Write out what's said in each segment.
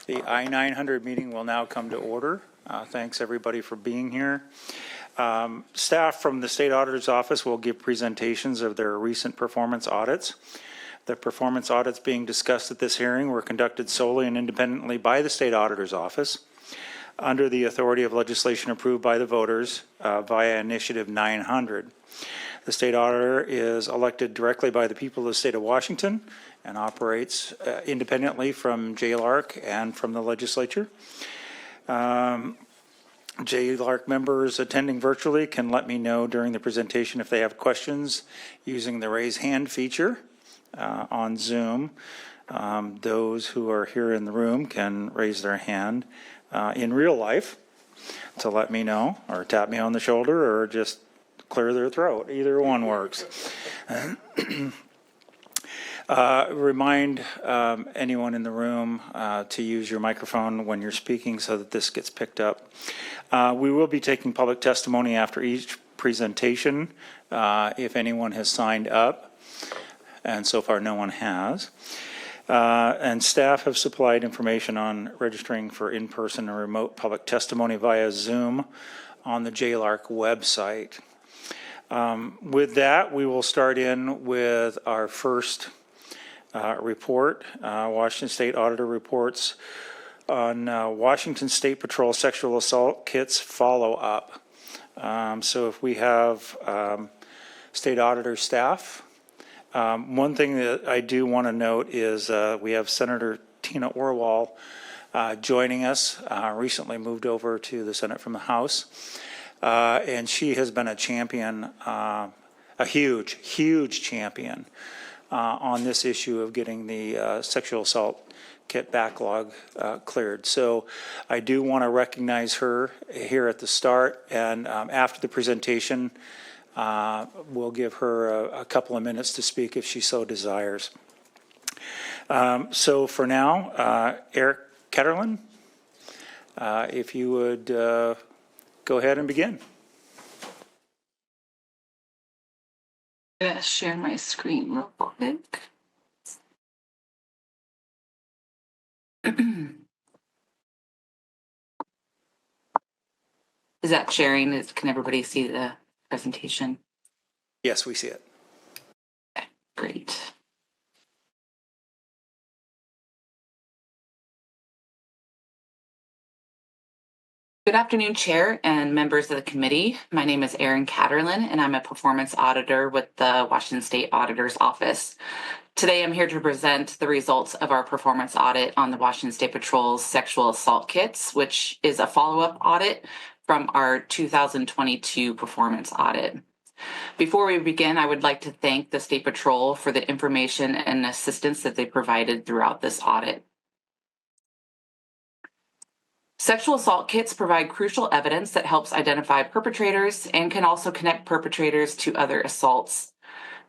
The I-900 meeting will now come to order. Thanks everybody for being here. Staff from the State Auditor's Office will give presentations of their recent performance audits. The performance audits being discussed at this hearing were conducted solely and independently by the State Auditor's Office under the authority of legislation approved by the voters via Initiative 900. The State Auditor is elected directly by the people of the state of Washington and operates independently from JLARC and from the legislature. JLARC members attending virtually can let me know during the presentation if they have questions using the raise hand feature on Zoom. Those who are here in the room can raise their hand in real life to let me know, or tap me on the shoulder, or just clear their throat. Either one works. Remind anyone in the room to use your microphone when you're speaking so that this gets picked up. We will be taking public testimony after each presentation if anyone has signed up, and so far no one has. And staff have supplied information on registering for in-person and remote public testimony via Zoom on the JLARC website. With that, we will start in with our first report. Washington State Auditor reports on Washington State Patrol sexual assault kits follow-up. So if we have State Auditor staff, one thing that I do want to note is we have Senator Tina Orwell joining us, recently moved over to the Senate from the House. And she has been a champion, a huge champion on this issue of getting the sexual assault kit backlog cleared. So I do want to recognize her here at the start, and after the presentation, we'll give her a couple of minutes to speak if she so desires. So for now, Eric Ketterlin, if you would go ahead and begin. I'm going to share my screen real quick. Is that sharing? Can everybody see the presentation? Yes, we see it. Okay, great. Good afternoon, Chair and members of the committee. My name is Erin Catterlin, and I'm a performance auditor with the Washington State Auditor's Office. Today, I'm here to present the results of our performance audit on the Washington State Patrol's sexual assault kits, which is a follow-up audit from our 2022 performance audit. Before we begin, I would like to thank the State Patrol for the information and assistance that they provided throughout this audit. Sexual assault kits provide crucial evidence that helps identify perpetrators and can also connect perpetrators to other assaults.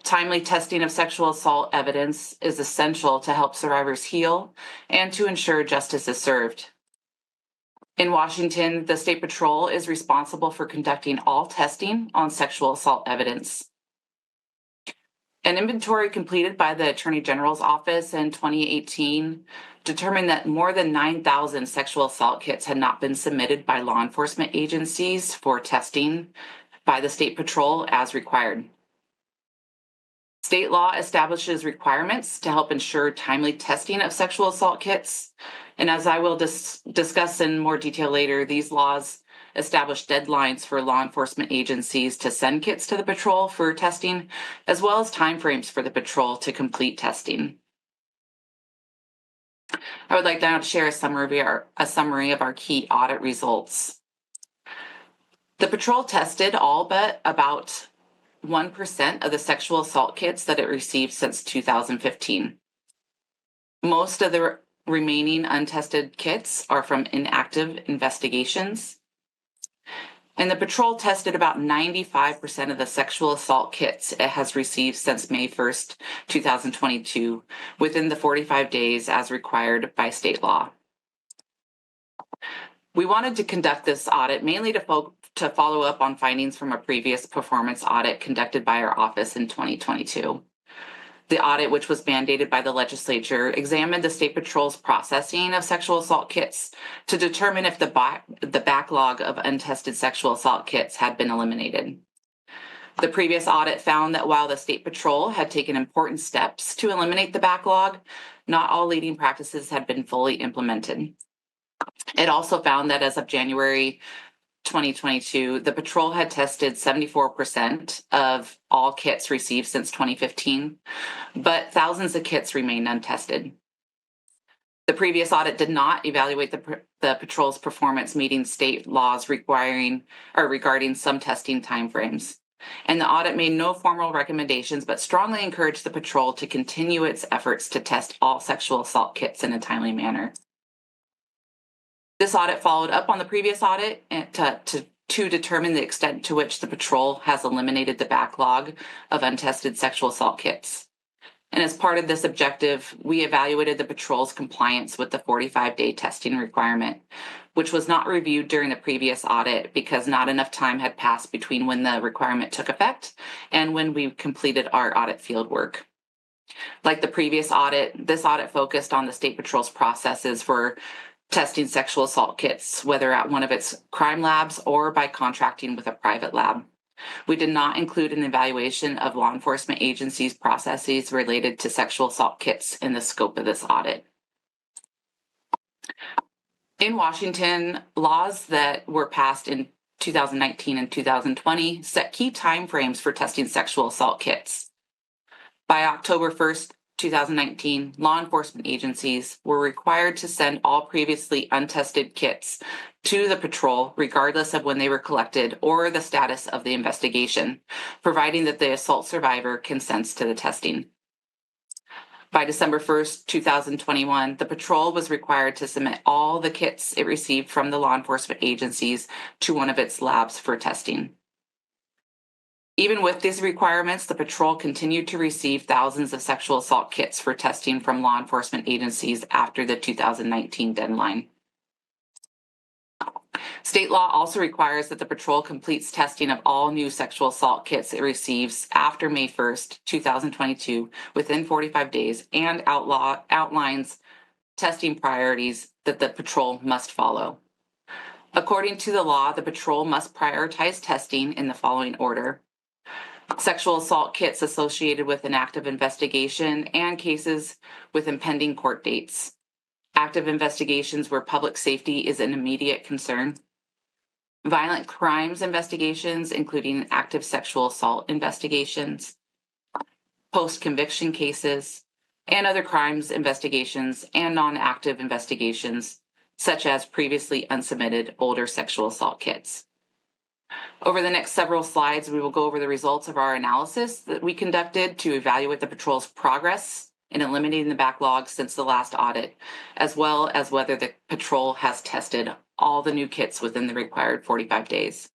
Timely testing of sexual assault evidence is essential to help survivors heal and to ensure justice is served. In Washington, the State Patrol is responsible for conducting all testing on sexual assault evidence. An inventory completed by the Attorney General's Office in 2018 determined that more than 9,000 sexual assault kits had not been submitted by law enforcement agencies for testing by the State Patrol as required. State law establishes requirements to help ensure timely testing of sexual assault kits. And as I will discuss in more detail later, these laws establish deadlines for law enforcement agencies to send kits to the patrol for testing, as well as timeframes for the patrol to complete testing. I would like now to share a summary of our key audit results. The patrol tested all but about 1% of the sexual assault kits that it received since 2015. Most of the remaining untested kits are from inactive investigations. And the patrol tested about 95% of the sexual assault kits it has received since May 1st, 2022, within the 45 days as required by state law. We wanted to conduct this audit mainly to follow up on findings from a previous performance audit conducted by our office in 2022. The audit, which was mandated by the legislature, examined the State Patrol's processing of sexual assault kits to determine if the backlog of untested sexual assault kits had been eliminated. The previous audit found that while the State Patrol had taken important steps to eliminate the backlog, not all leading practices had been fully implemented. It also found that as of January 2022, the patrol had tested 74% of all kits received since 2015, but thousands of kits remained untested. The previous audit did not evaluate the patrol's performance meeting state laws regarding some testing timeframes. And the audit made no formal recommendations, but strongly encouraged the patrol to continue its efforts to test all sexual assault kits in a timely manner. This audit followed up on the previous audit to determine the extent to which the patrol has eliminated the backlog of untested sexual assault kits. And as part of this objective, we evaluated the patrol's compliance with the 45-day testing requirement, which was not reviewed during the previous audit because not enough time had passed between when the requirement took effect and when we completed our audit field work. Like the previous audit, this audit focused on the State Patrol's processes for testing sexual assault kits, whether at one of its crime labs or by contracting with a private lab. We did not include an evaluation of law enforcement agencies' processes related to sexual assault kits in the scope of this audit. In Washington, laws that were passed in 2019 and 2020 set key timeframes for testing sexual assault kits. By October 1st, 2019, law enforcement agencies were required to send all previously untested kits to the patrol, regardless of when they were collected or the status of the investigation, providing that the assault survivor consents to the testing. By December 1st, 2021, the patrol was required to submit all the kits it received from the law enforcement agencies to one of its labs for testing. Even with these requirements, the patrol continued to receive thousands of sexual assault kits for testing from law enforcement agencies after the 2019 deadline. State law also requires that the patrol completes testing of all new sexual assault kits it receives after May 1st, 2022, within 45 days, and outlines testing priorities that the patrol must follow. According to the law, the patrol must prioritize testing in the following order: sexual assault kits associated with an active investigation and cases with impending court dates, active investigations where public safety is an immediate concern, violent crimes investigations, including active sexual assault investigations, post-conviction cases, and other crimes investigations and non-active investigations, such as previously unsubmitted older sexual assault kits. Over the next several slides, we will go over the results of our analysis that we conducted to evaluate the patrol's progress in eliminating the backlog since the last audit, as well as whether the patrol has tested all the new kits within the required 45 days.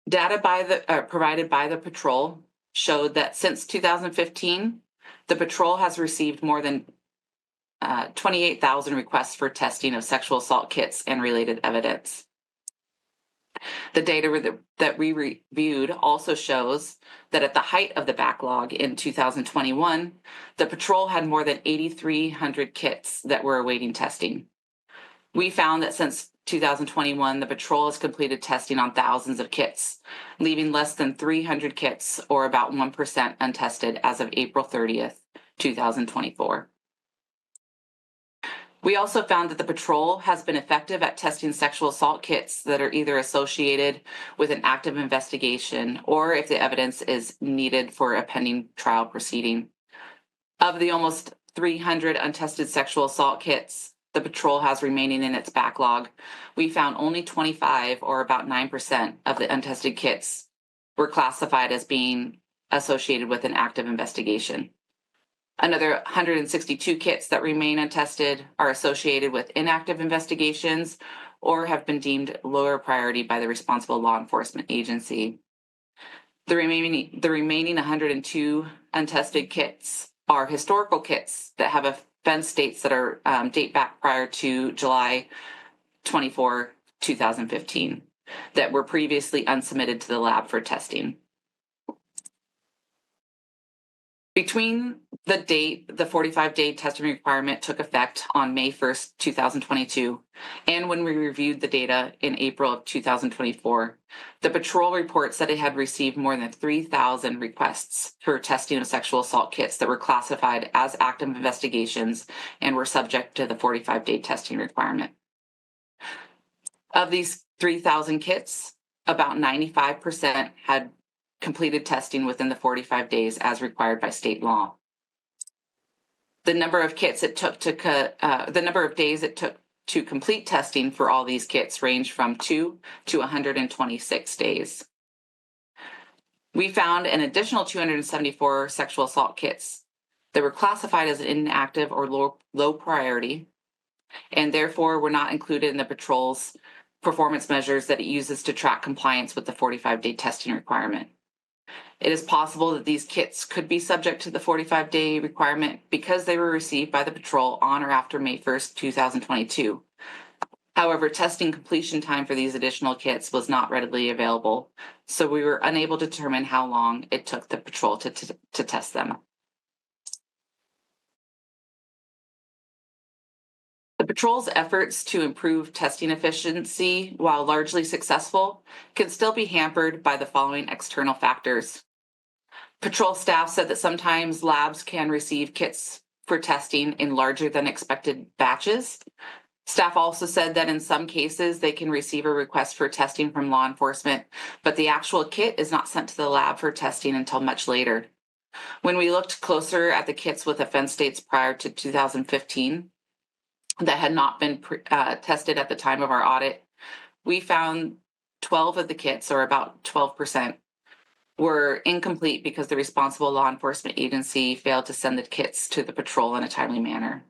Data provided by the patrol showed that since 2015, the patrol has received more than 28,000 requests for testing of sexual assault kits and related evidence. The data that we reviewed also shows that at the height of the backlog in 2021, the patrol had more than 8,300 kits that were awaiting testing. We found that since 2021, the patrol has completed testing on thousands of kits, leaving less than 300 kits, or about 1%, untested as of April 30th, 2024. We also found that the patrol has been effective at testing sexual assault kits that are either associated with an active investigation or if the evidence is needed for a pending trial proceeding. Of the almost 300 untested sexual assault kits the patrol has remaining in its backlog, we found only 25, or about 9%, of the untested kits were classified as being associated with an active investigation. Another 162 kits that remain untested are associated with inactive investigations or have been deemed lower priority by the responsible law enforcement agency. The remaining 102 untested kits are historical kits that have offense dates that are date back prior to July 24, 2015, that were previously unsubmitted to the lab for testing. Between the date the 45-day testing requirement took effect on May 1st, 2022, and when we reviewed the data in April of 2024, the patrol reports that it had received more than 3,000 requests for testing of sexual assault kits that were classified as active investigations and were subject to the 45-day testing requirement. Of these 3,000 kits, about 95% had completed testing within the 45 days as required by state law. The number of kits it took to the number of days it took to complete testing for all these kits ranged from 2 to 126 days. We found an additional 274 sexual assault kits that were classified as inactive or low priority, and therefore were not included in the patrol's performance measures that it uses to track compliance with the 45-day testing requirement. It is possible that these kits could be subject to the 45-day requirement because they were received by the patrol on or after May 1st, 2022. However, testing completion time for these additional kits was not readily available, so we were unable to determine how long it took the patrol to test them. The patrol's efforts to improve testing efficiency, while largely successful, can still be hampered by the following external factors. Patrol staff said that sometimes labs can receive kits for testing in larger than expected batches. Staff also said that in some cases they can receive a request for testing from law enforcement, but the actual kit is not sent to the lab for testing until much later. When we looked closer at the kits with offense dates prior to 2015 that had not been tested at the time of our audit, we found 12 of the kits, or about 12%, were incomplete because the responsible law enforcement agency failed to send the kits to the patrol in a timely manner.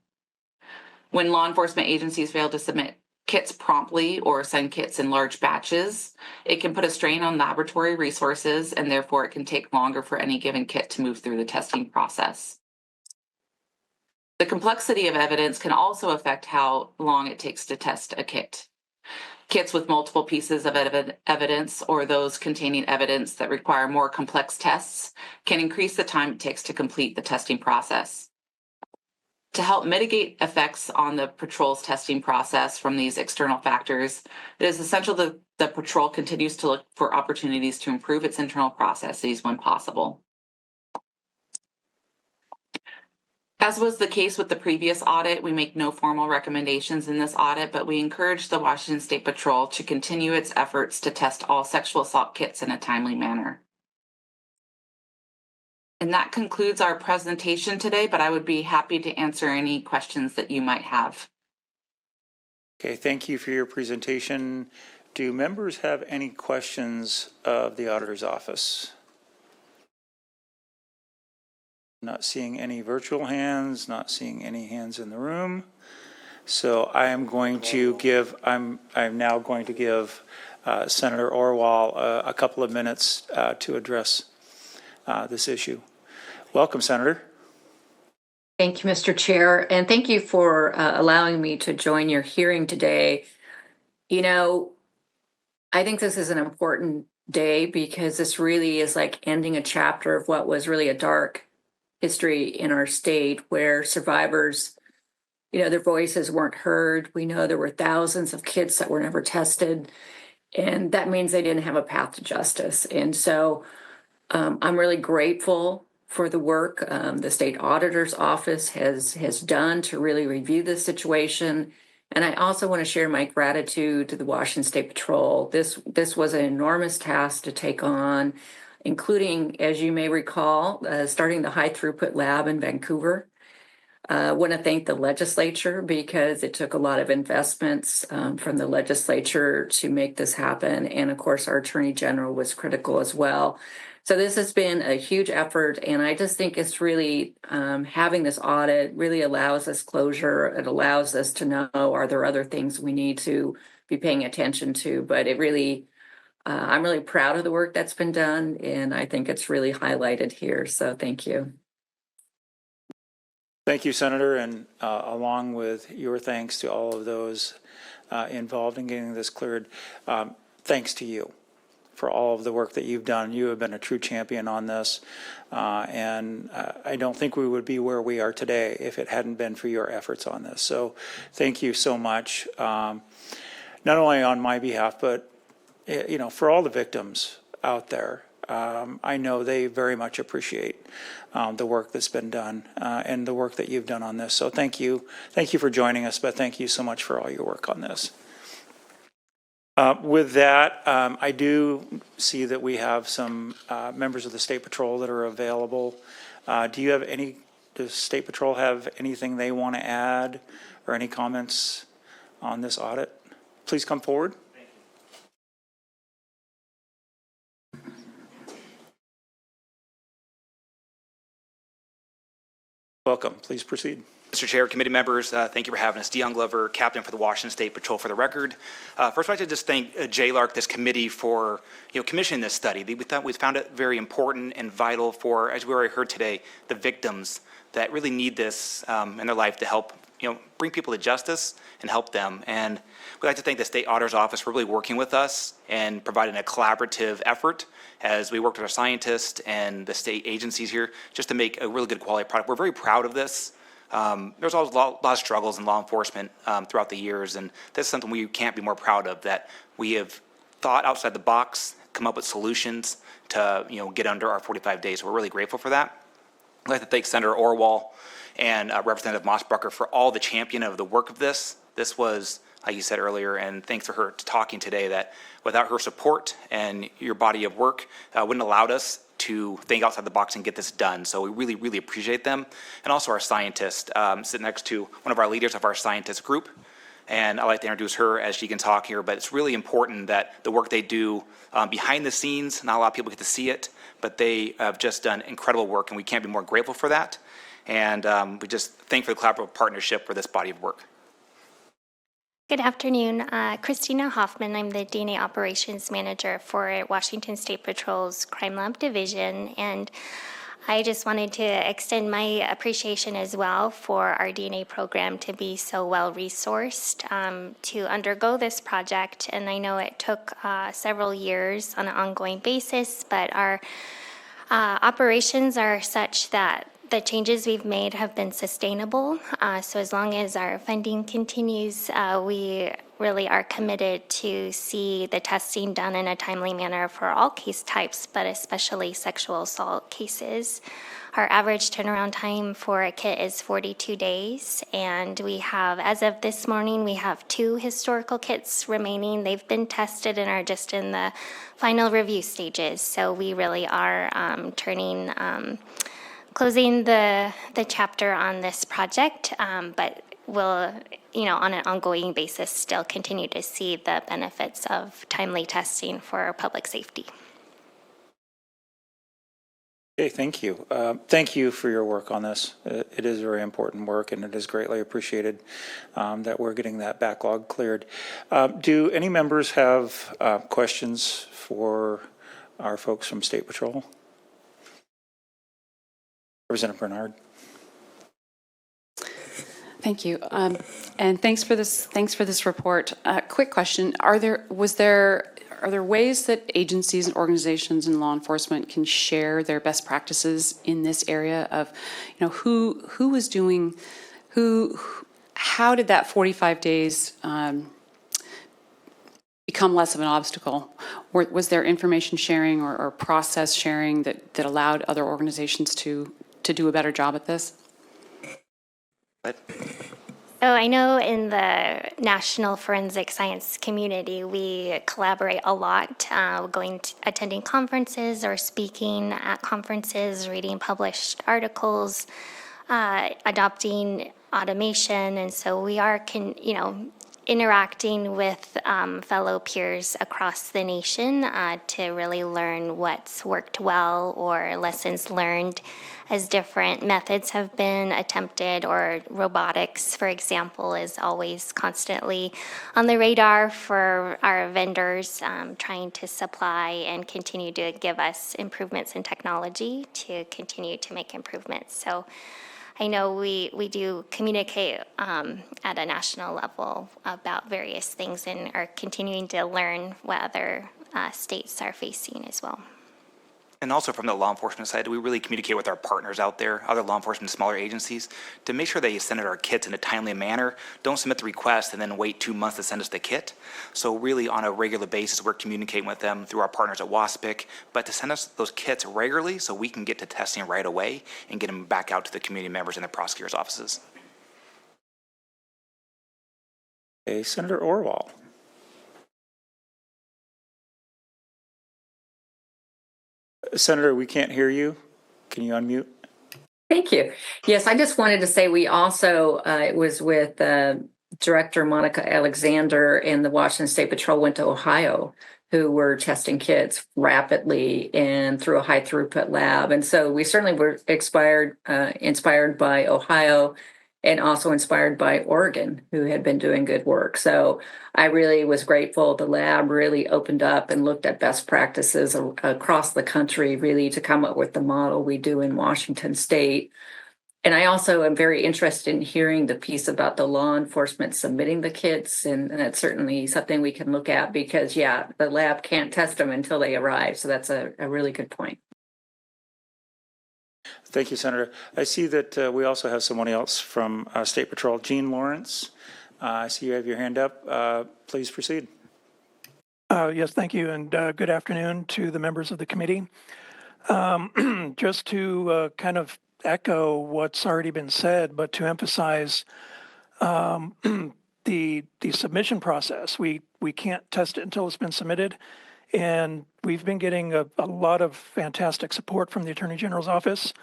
When law enforcement agencies fail to submit kits promptly or send kits in large batches, it can put a strain on laboratory resources, and therefore it can take longer for any given kit to move through the testing process. The complexity of evidence can also affect how long it takes to test a kit. Kits with multiple pieces of evidence, or those containing evidence that require more complex tests, can increase the time it takes to complete the testing process. To help mitigate effects on the patrol's testing process from these external factors, it is essential that the patrol continues to look for opportunities to improve its internal processes when possible. As was the case with the previous audit, we make no formal recommendations in this audit, but we encourage the Washington State Patrol to continue its efforts to test all sexual assault kits in a timely manner. And that concludes our presentation today, but I would be happy to answer any questions that you might have. Okay, thank you for your presentation. Do members have any questions of the auditor's office? Not seeing any virtual hands, not seeing any hands in the room. So I am going to give, I'm now going to give Senator Orwell a couple of minutes to address this issue. Welcome, Senator. Thank you, Mr. Chair, and thank you for allowing me to join your hearing today. You know, I think this is an important day because this really is like ending a chapter of what was really a dark history in our state, where survivors, their voices weren't heard. We know there were thousands of kids that were never tested, and that means they didn't have a path to justice. And so I'm really grateful for the work the state auditor's office has done to really review this situation. And I also want to share my gratitude to the Washington State Patrol. This was an enormous task to take on, including, as you may recall, starting the high throughput lab in Vancouver. I want to thank the legislature because it took a lot of investments from the legislature to make this happen. And of course, our Attorney General was critical as well. So this has been a huge effort, and I just think it's really having this audit really allows us closure. It allows us to know, are there other things we need to be paying attention to? But it really, I'm really proud of the work that's been done, and I think it's really highlighted here. So thank you. Thank you, Senator, and along with your thanks to all of those involved in getting this cleared, thanks to you for all of the work that you've done. You have been a true champion on this, and I don't think we would be where we are today if it hadn't been for your efforts on this. So thank you so much, not only on my behalf, but for all the victims out there. I know they very much appreciate the work that's been done and the work that you've done on this. So thank you. Thank you for joining us, but thank you so much for all your work on this. With that, I do see that we have some members of the State Patrol that are available. Does State Patrol have anything they want to add or any comments on this audit? Please come forward. Welcome. Please proceed. Mr. Chair, committee members, thank you for having us. Dion Glover, Captain for the Washington State Patrol for the record. First, I'd like to just thank JLARC, this committee, for commissioning this study. We found it very important and vital for, as we already heard today, the victims that really need this in their life to help bring people to justice and help them. And we'd like to thank the State Auditor's Office for really working with us and providing a collaborative effort as we worked with our scientists and the state agencies here just to make a really good quality product. We're very proud of this. There's always a lot of struggles in law enforcement throughout the years, and this is something we can't be more proud of, that we have thought outside the box, come up with solutions to get under our 45 days. So we're really grateful for that. I'd like to thank Senator Orwell and Representative Mossbrucker for all the champion of the work of this. This was, like you said earlier, and thanks for her talking today, that without her support and your body of work wouldn't have allowed us to think outside the box and get this done. So we really, really appreciate them. And also our scientist, sitting next to one of our leaders of our scientist group. And I'd like to introduce her as she can talk here, but it's really important that the work they do behind the scenes, not a lot of people get to see it, but they have just done incredible work, and we can't be more grateful for that. And we just thank for the collaborative partnership for this body of work. Good afternoon. Christina Hoffman. I'm the DNA Operations Manager for Washington State Patrol's Crime Lab Division, and I just wanted to extend my appreciation as well for our DNA program to be so well resourced to undergo this project. And I know it took several years on an ongoing basis, but our operations are such that the changes we've made have been sustainable. So as long as our funding continues, we really are committed to see the testing done in a timely manner for all case types, but especially sexual assault cases. Our average turnaround time for a kit is 42 days, and we have, as of this morning, we have 2 historical kits remaining. They've been tested and are just in the final review stages. So we really are closing the chapter on this project, but we'll, on an ongoing basis, still continue to see the benefits of timely testing for public safety. Okay, thank you. Thank you for your work on this. It is very important work, and it is greatly appreciated that we're getting that backlog cleared. Do any members have questions for our folks from State Patrol? Representative Bernard. Thank you, and thanks for this report. Quick question: Are there ways that agencies and organizations and law enforcement can share their best practices in this area of, who was doing, how did that 45 days become less of an obstacle? Or was there information sharing or process sharing that allowed other organizations to do a better job at this? So I know in the national forensic science community, we collaborate a lot, attending conferences or speaking at conferences, reading published articles, adopting automation. And so we are, interacting with fellow peers across the nation to really learn what's worked well or lessons learned as different methods have been attempted, or robotics, for example, is always constantly on the radar for our vendors, trying to supply and continue to give us improvements in technology to continue to make improvements. So I know we do communicate at a national level about various things and are continuing to learn what other states are facing as well. And also from the law enforcement side, we really communicate with our partners out there, other law enforcement, smaller agencies, to make sure they send out our kits in a timely manner. Don't submit the request and then wait 2 months to send us the kit. So really on a regular basis, we're communicating with them through our partners at WSP, but to send us those kits regularly so we can get to testing right away and get them back out to the community members and the prosecutors' offices. Okay, Senator Orwell. Senator, we can't hear you. Can you unmute? Thank you. Yes, I just wanted to say we also, it was with Director Monica Alexander and the Washington State Patrol went to Ohio, who were testing kids rapidly and through a high throughput lab. And so we certainly were inspired by Ohio and also inspired by Oregon, who had been doing good work. So I really was grateful. The lab really opened up and looked at best practices across the country, really to come up with the model we do in Washington State. And I also am very interested in hearing the piece about the law enforcement submitting the kits. And that's certainly something we can look at because, yeah, the lab can't test them until they arrive. So that's a really good point. Thank you, Senator. I see that we also have someone else from State Patrol, Gene Lawrence. I see you have your hand up. Please proceed. Yes, thank you, and good afternoon to the members of the committee. Just to kind of echo what's already been said, but to emphasize the submission process. We can't test it until it's been submitted, and we've been getting a lot of fantastic support from the Attorney General's office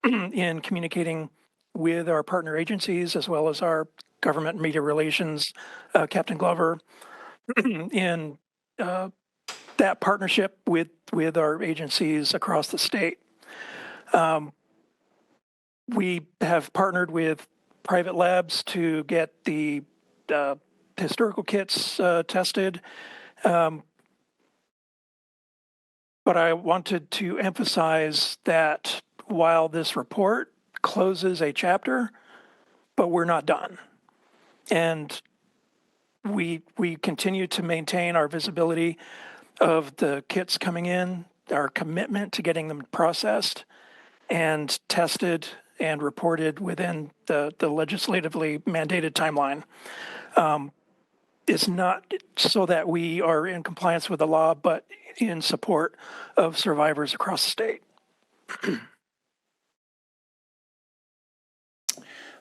in communicating with our partner agencies as well as our government and media relations, Captain Glover, in that partnership with our agencies across the state. We have partnered with private labs to get the historical kits tested. But I wanted to emphasize that while this report closes a chapter, but we're not done. And we continue to maintain our visibility of the kits coming in, our commitment to getting them processed and tested and reported within the legislatively mandated timeline. It's not so that we are in compliance with the law, but in support of survivors across the state.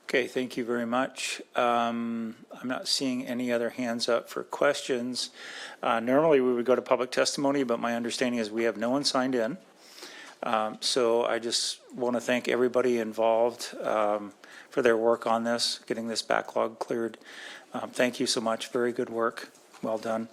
Okay, thank you very much. I'm not seeing any other hands up for questions. Normally we would go to public testimony, but my understanding is we have no one signed in. So I just want to thank everybody involved for their work on this, getting this backlog cleared. Thank you so much. Very good work. Well done.